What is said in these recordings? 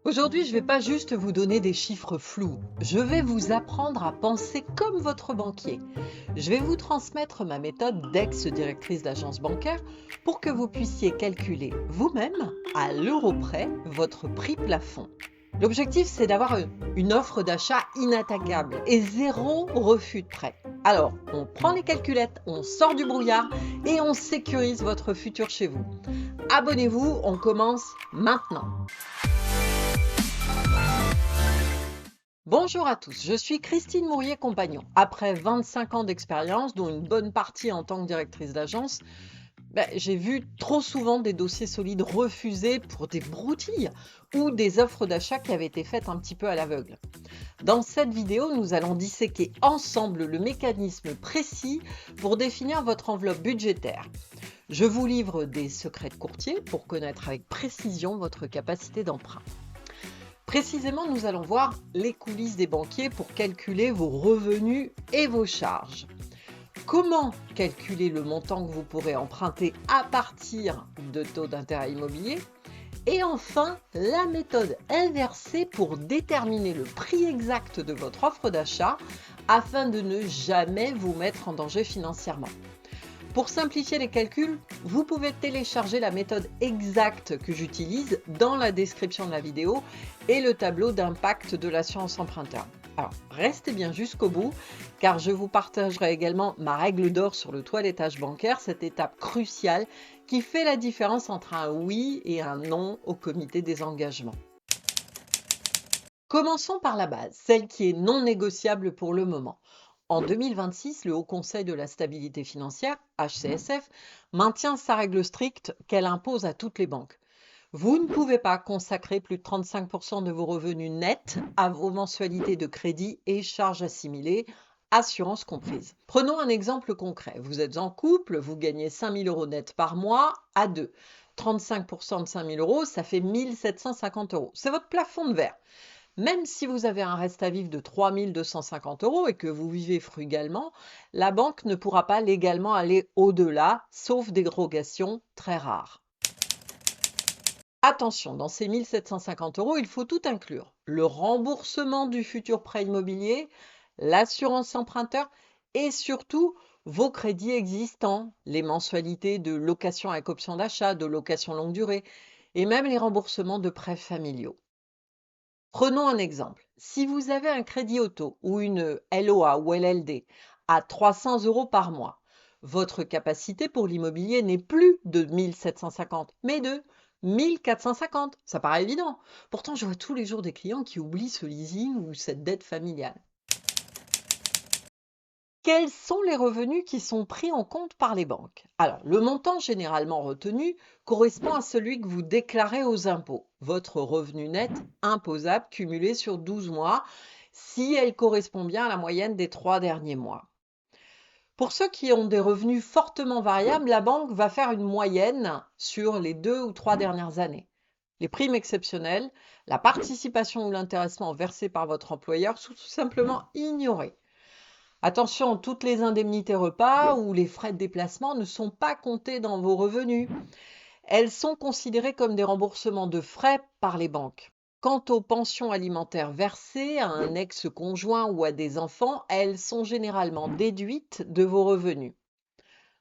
Aujourd'hui, je ne vais pas juste vous donner des chiffres flous, je vais vous apprendre à penser comme votre banquier. Je vais vous transmettre ma méthode d'ex-directrice d'agence bancaire pour que vous puissiez calculer vous-même, à l'euro près, votre prix plafond. L'objectif, c'est d'avoir une offre d'achat inattaquable et zéro refus de prêt. Alors, on prend les calculettes, on sort du brouillard et on sécurise votre futur chez vous. Abonnez-vous, on commence maintenant. Bonjour à tous, je suis Christine Mourier-Compagnon. Après 25 ans d'expérience, dont une bonne partie en tant que directrice d'agence, j'ai vu trop souvent des dossiers solides refusés pour des broutilles ou des offres d'achat qui avaient été faites un petit peu à l'aveugle. Dans cette vidéo, nous allons disséquer ensemble le mécanisme précis pour définir votre enveloppe budgétaire. Je vous livre des secrets de courtier pour connaître avec précision votre capacité d'emprunt. Précisément, nous allons voir les coulisses des banquiers pour calculer vos revenus et vos charges. Comment calculer le montant que vous pourrez emprunter à partir de taux d'intérêt immobilier? Et enfin, la méthode inversée pour déterminer le prix exact de votre offre d'achat afin de ne jamais vous mettre en danger financièrement. Pour simplifier les calculs, vous pouvez télécharger la méthode exacte que j'utilise dans la description de la vidéo et le tableau d'impact de l'assurance emprunteur. Alors, restez bien jusqu'au bout, car je vous partagerai également ma règle d'or sur le toilettage bancaire, cette étape cruciale qui fait la différence entre un oui et un non au comité des engagements. Commençons par la base, celle qui est non négociable pour le moment. En 2026, le Haut Conseil de la stabilité financière, HCSF, maintient sa règle stricte qu'elle impose à toutes les banques. Vous ne pouvez pas consacrer plus de 35% de vos revenus nets à vos mensualités de crédit et charges assimilées, assurance comprise. Prenons un exemple concret. Vous êtes en couple, vous gagnez 5 000 euros net par mois à deux. 35% de 5 000 euros, ça fait 1 750 euros. C'est votre plafond de verre. Même si vous avez un reste à vivre de 3 250 euros et que vous vivez frugalement, la banque ne pourra pas légalement aller au-delà, sauf dérogations très rares. Attention, dans ces 1 750 euros, il faut tout inclure. Le remboursement du futur prêt immobilier, l'assurance emprunteur et surtout vos crédits existants, les mensualités de location avec option d'achat, de location longue durée et même les remboursements de prêts familiaux. Prenons un exemple. Si vous avez un crédit auto ou une LOA ou LLD à 300 euros par mois, votre capacité pour l'immobilier n'est plus de 1 750, mais de 1 450. Ça paraît évident. Pourtant, je vois tous les jours des clients qui oublient ce leasing ou cette dette familiale. Quels sont les revenus qui sont pris en compte par les banques? Alors, le montant généralement retenu correspond à celui que vous déclarez aux impôts, votre revenu net imposable cumulé sur 12 mois, si elle correspond bien à la moyenne des 3 derniers mois. Pour ceux qui ont des revenus fortement variables, la banque va faire une moyenne sur les 2 ou 3 dernières années. Les primes exceptionnelles, la participation ou l'intéressement versé par votre employeur sont tout simplement ignorés. Attention, toutes les indemnités repas ou les frais de déplacement ne sont pas comptés dans vos revenus. Elles sont considérées comme des remboursements de frais par les banques. Quant aux pensions alimentaires versées à un ex-conjoint ou à des enfants, elles sont généralement déduites de vos revenus.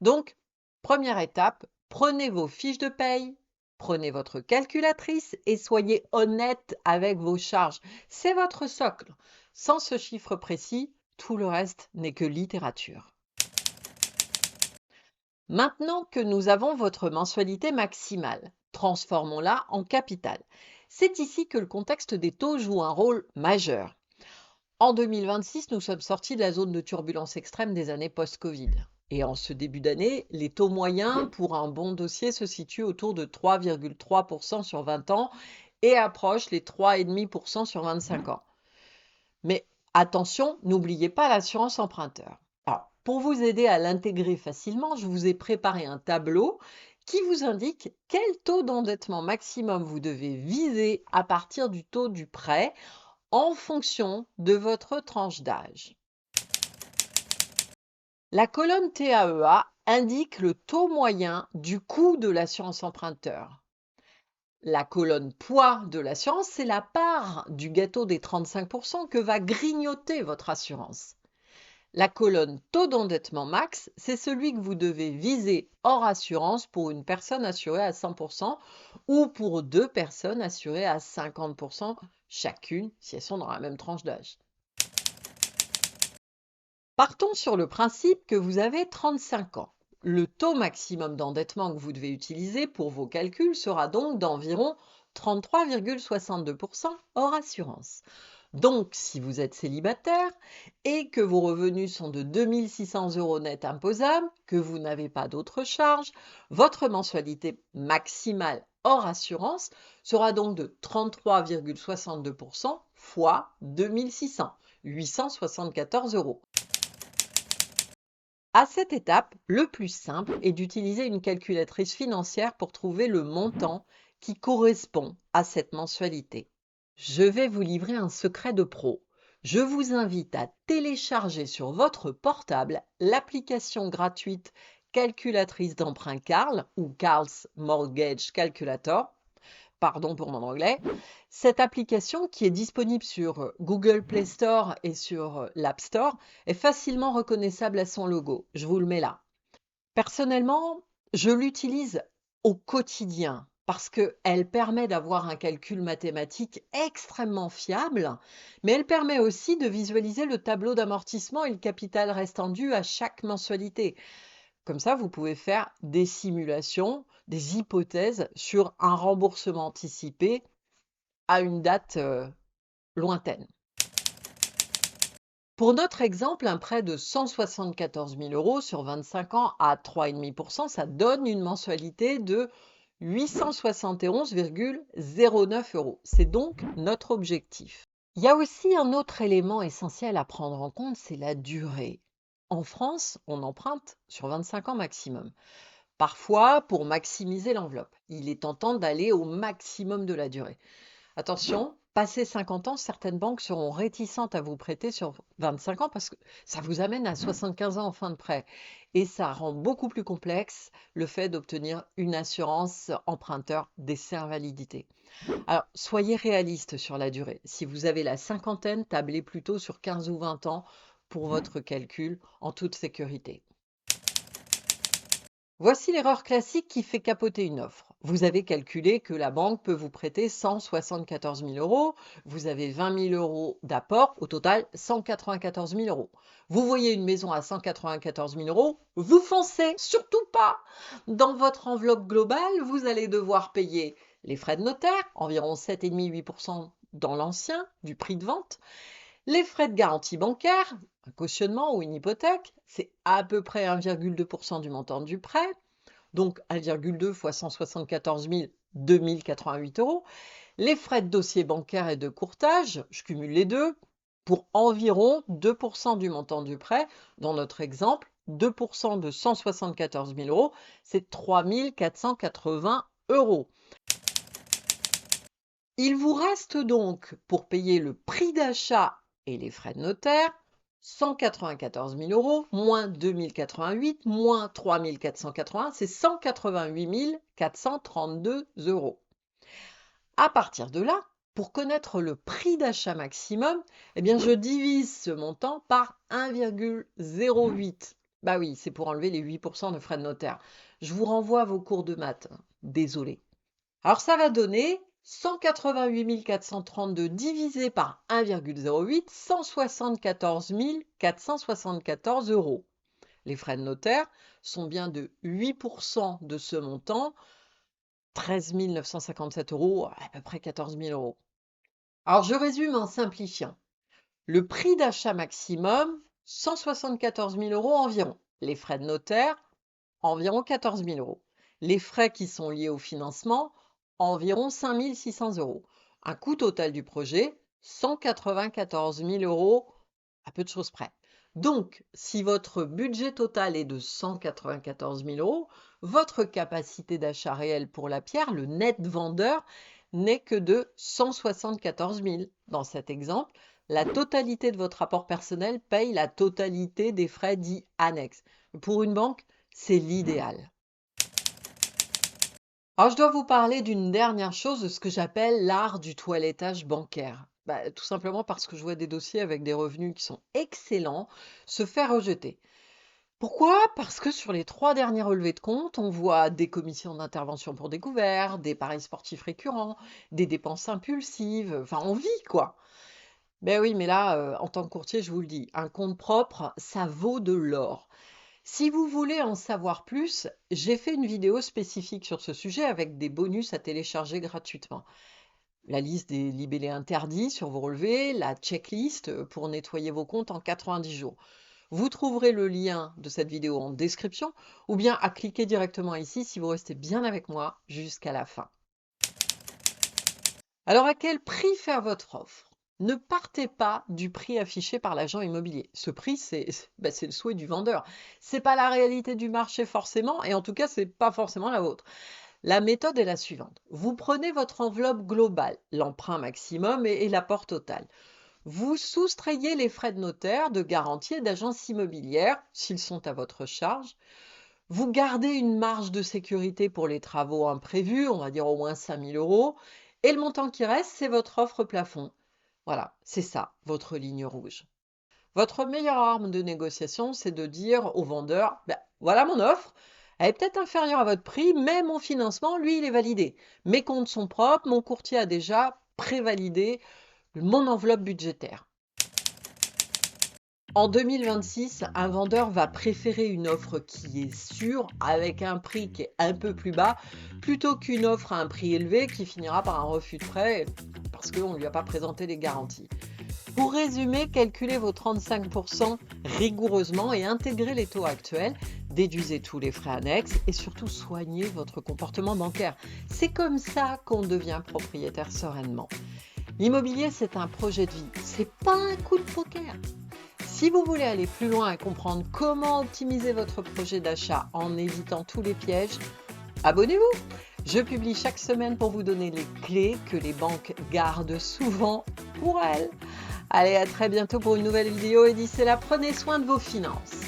Donc, première étape, prenez vos fiches de paye, prenez votre calculatrice et soyez honnête avec vos charges. C'est votre socle. Sans ce chiffre précis, tout le reste n'est que littérature. Maintenant que nous avons votre mensualité maximale, transformons-la en capital. C'est ici que le contexte des taux joue un rôle majeur. En 2026, nous sommes sortis de la zone de turbulence extrême des années post-Covid. Et en ce début d'année, les taux moyens pour un bon dossier se situent autour de 3,3% sur 20 ans et approchent les 3,5% sur 25 ans. Mais attention, n'oubliez pas l'assurance emprunteur. Alors, pour vous aider à l'intégrer facilement, je vous ai préparé un tableau qui vous indique quel taux d'endettement maximum vous devez viser à partir du taux du prêt en fonction de votre tranche d'âge. La colonne TAEA indique le taux moyen du coût de l'assurance emprunteur. La colonne poids de l'assurance, c'est la part du gâteau des 35% que va grignoter votre assurance. La colonne taux d'endettement max, c'est celui que vous devez viser hors assurance pour une personne assurée à 100% ou pour deux personnes assurées à 50% chacune si elles sont dans la même tranche d'âge. Partons sur le principe que vous avez 35 ans. Le taux maximum d'endettement que vous devez utiliser pour vos calculs sera donc d'environ 33,62% hors assurance. Donc, si vous êtes célibataire et que vos revenus sont de 2 600 € net imposables, que vous n'avez pas d'autres charges, votre mensualité maximale hors assurance sera donc de 33,62% fois 2 600, 874 €. À cette étape, le plus simple est d'utiliser une calculatrice financière pour trouver le montant qui correspond à cette mensualité. Je vais vous livrer un secret de pro. Je vous invite à télécharger sur votre portable l'application gratuite calculatrice d'emprunt Carl ou Carl's Mortgage Calculator. Pardon pour mon anglais. Cette application qui est disponible sur Google Play Store et sur l'App Store est facilement reconnaissable à son logo. Je vous le mets là. Personnellement, je l'utilise au quotidien parce qu'elle permet d'avoir un calcul mathématique extrêmement fiable, mais elle permet aussi de visualiser le tableau d'amortissement et le capital restant dû à chaque mensualité. Comme ça, vous pouvez faire des simulations, des hypothèses sur un remboursement anticipé à une date lointaine. Pour notre exemple, un prêt de 174 000 € sur 25 ans à 3,5%, ça donne une mensualité de 871,09 €. C'est donc notre objectif. Il y a aussi un autre élément essentiel à prendre en compte, c'est la durée. En France, on emprunte sur 25 ans maximum. Parfois, pour maximiser l'enveloppe, il est tentant d'aller au maximum de la durée. Attention, passé 50 ans, certaines banques seront réticentes à vous prêter sur 25 ans parce que ça vous amène à 75 ans en fin de prêt. Et ça rend beaucoup plus complexe le fait d'obtenir une assurance emprunteur d'essai invalidité. Alors, soyez réaliste sur la durée. Si vous avez la cinquantaine, tablez plutôt sur 15 ou 20 ans pour votre calcul en toute sécurité. Voici l'erreur classique qui fait capoter une offre. Vous avez calculé que la banque peut vous prêter 174 000 €, vous avez 20 000 € d'apport, au total 194 000 €. Vous voyez une maison à 194 000 €, vous foncez, surtout pas. Dans votre enveloppe globale, vous allez devoir payer les frais de notaire, environ 7,5-8% dans l'ancien du prix de vente, les frais de garantie bancaire, un cautionnement ou une hypothèque, c'est à peu près 1,2% du montant du prêt, donc 1,2 fois 174 000, 2 088 €. Les frais de dossier bancaire et de courtage, je cumule les deux, pour environ 2% du montant du prêt. Dans notre exemple, 2% de 174 000 €, c'est 3 480 €. Il vous reste donc, pour payer le prix d'achat et les frais de notaire, 194 000 € moins 2 088 moins 3 480, c'est 188 432 €. À partir de là, pour connaître le prix d'achat maximum, eh bien je divise ce montant par 1,08. Bah oui, c'est pour enlever les 8% de frais de notaire. Je vous renvoie à vos cours de maths. Désolé. Alors ça va donner 188 432 divisé par 1,08, 174 474 €. Les frais de notaire sont bien de 8% de ce montant, 13 957 €, à peu près 14 000 €. Alors je résume en simplifiant. Le prix d'achat maximum, 174 000 € environ. Les frais de notaire, environ 14 000 €. Les frais qui sont liés au financement, environ 5 600 €. Un coût total du projet, 194 000 € à peu de choses près. Donc, si votre budget total est de 194 000 €, votre capacité d'achat réelle pour la pierre, le net vendeur, n'est que de 174 000. Dans cet exemple, la totalité de votre apport personnel paye la totalité des frais dits annexes. Pour une banque, c'est l'idéal. Alors, je dois vous parler d'une dernière chose, de ce que j'appelle l'art du toilettage bancaire. Tout simplement parce que je vois des dossiers avec des revenus qui sont excellents se faire rejeter. Pourquoi? Parce que sur les 3 derniers relevés de compte, on voit des commissions d'intervention pour découvert, des paris sportifs récurrents, des dépenses impulsives, enfin on vit quoi. Ben oui, mais là, en tant que courtier, je vous le dis, un compte propre, ça vaut de l'or. Si vous voulez en savoir plus, j'ai fait une vidéo spécifique sur ce sujet avec des bonus à télécharger gratuitement. La liste des libellés interdits sur vos relevés, la checklist pour nettoyer vos comptes en 90 jours. Vous trouverez le lien de cette vidéo en description ou bien à cliquer directement ici si vous restez bien avec moi jusqu'à la fin. Alors, à quel prix faire votre offre? Ne partez pas du prix affiché par l'agent immobilier. Ce prix, c'est le souhait du vendeur. C'est pas la réalité du marché forcément, et en tout cas, c'est pas forcément la vôtre. La méthode est la suivante. Vous prenez votre enveloppe globale, l'emprunt maximum et l'apport total. Vous soustrayez les frais de notaire, de garantie et d'agence immobilière, s'ils sont à votre charge. Vous gardez une marge de sécurité pour les travaux imprévus, on va dire au moins 5 000 euros. Et le montant qui reste, c'est votre offre plafond. Voilà, c'est ça, votre ligne rouge. Votre meilleure arme de négociation, c'est de dire au vendeur, voilà mon offre, elle est peut-être inférieure à votre prix, mais mon financement, lui, il est validé. Mes comptes sont propres, mon courtier a déjà prévalidé mon enveloppe budgétaire. En 2026, un vendeur va préférer une offre qui est sûre, avec un prix qui est un peu plus bas, plutôt qu'une offre à un prix élevé qui finira par un refus de prêt parce qu'on ne lui a pas présenté les garanties. Pour résumer, calculez vos 35% rigoureusement et intégrez les taux actuels, déduisez tous les frais annexes et surtout soignez votre comportement bancaire. C'est comme ça qu'on devient propriétaire sereinement. L'immobilier, c'est un projet de vie, c'est pas un coup de poker. Si vous voulez aller plus loin et comprendre comment optimiser votre projet d'achat en évitant tous les pièges, abonnez-vous. Je publie chaque semaine pour vous donner les clés que les banques gardent souvent pour elles. Allez, à très bientôt pour une nouvelle vidéo et d'ici là, prenez soin de vos finances.